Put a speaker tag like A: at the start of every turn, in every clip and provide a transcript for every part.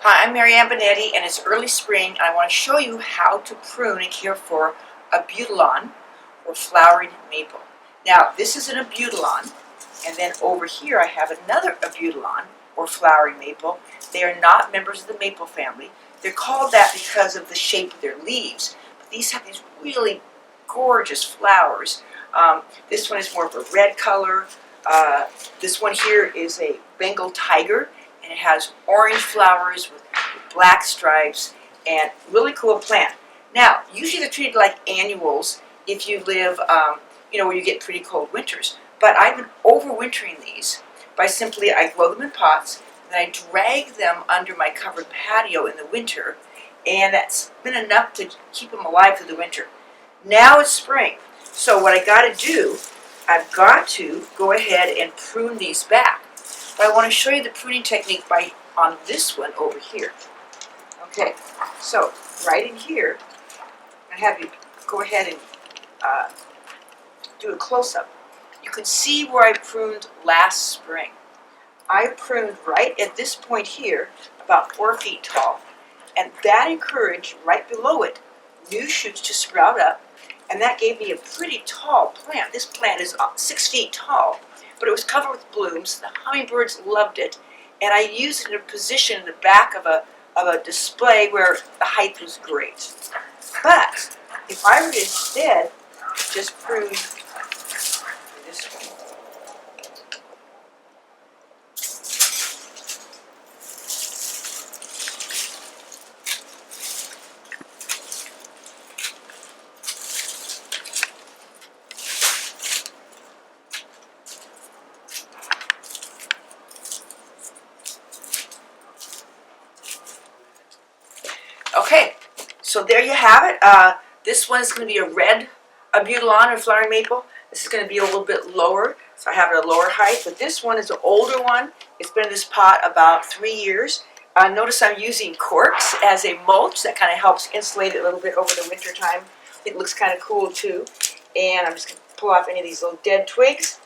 A: Hi, I'm Marianne Benetti, and it's early spring, and I want to show you how to prune and care for Abutilon, or flowering maple. Now, this is an Abutilon, and then over here I have another Abutilon, or flowering maple. They are not members of the maple family. They're called that because of the shape of their leaves, but these have these really gorgeous flowers. This one is more of a red color. This one here is a Bengal tiger, and it has orange flowers with black stripes, and really cool plant. Now, usually they're treated like annuals if you live, where you get pretty cold winters. But I've been overwintering these by simply, I grow them in pots, and I drag them under my covered patio in the winter, and that's been enough to keep them alive through the winter. Now it's spring, so what I got to do, I've got to go ahead and prune these back. But I want to show you the pruning technique on this one over here. Okay, so right in here, I have you go ahead and do a close-up. You can see where I pruned last spring. I pruned right at this point here, about 4 feet tall, and that encouraged, right below it, new shoots to sprout up, and that gave me a pretty tall plant. This plant is 6 feet tall, but it was covered with blooms. The hummingbirds loved it, and I used it in a position in the back of a display where the height was great. But if I were to instead just prune this one, okay, so there you have it. This one is going to be a red Abutilon or flowering maple. This is going to be a little bit lower, so I have it at a lower height. But this one is an older one. It's been in this pot about 3 years. Notice I'm using corks as a mulch. That kind of helps insulate it a little bit over the winter time. It looks kind of cool too. And I'm just going to pull off any of these little dead twigs.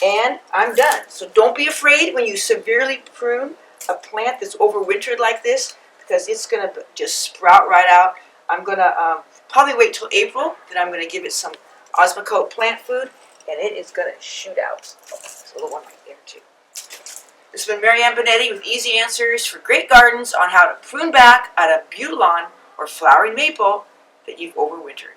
A: And I'm done. So don't be afraid when you severely prune a plant that's overwintered like this, because it's going to just sprout right out. I'm going to probably wait till April, then I'm going to give it some Osmocote plant food, and it is going to shoot out. Oh, there's a little one right there too. This has been Marianne Benetti with easy answers for great gardens on how to prune back an Abutilon or flowering maple that you've overwintered.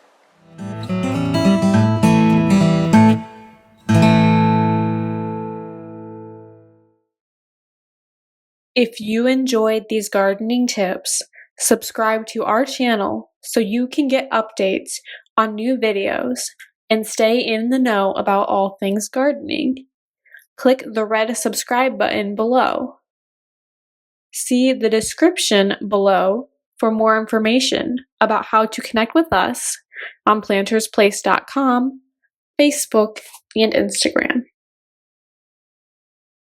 B: If you enjoyed these gardening tips, subscribe to our channel so you can get updates on new videos and stay in the know about all things gardening. Click the red subscribe button below. See the description below for more information about how to connect with us on PlantersPlace.com, Facebook, and Instagram.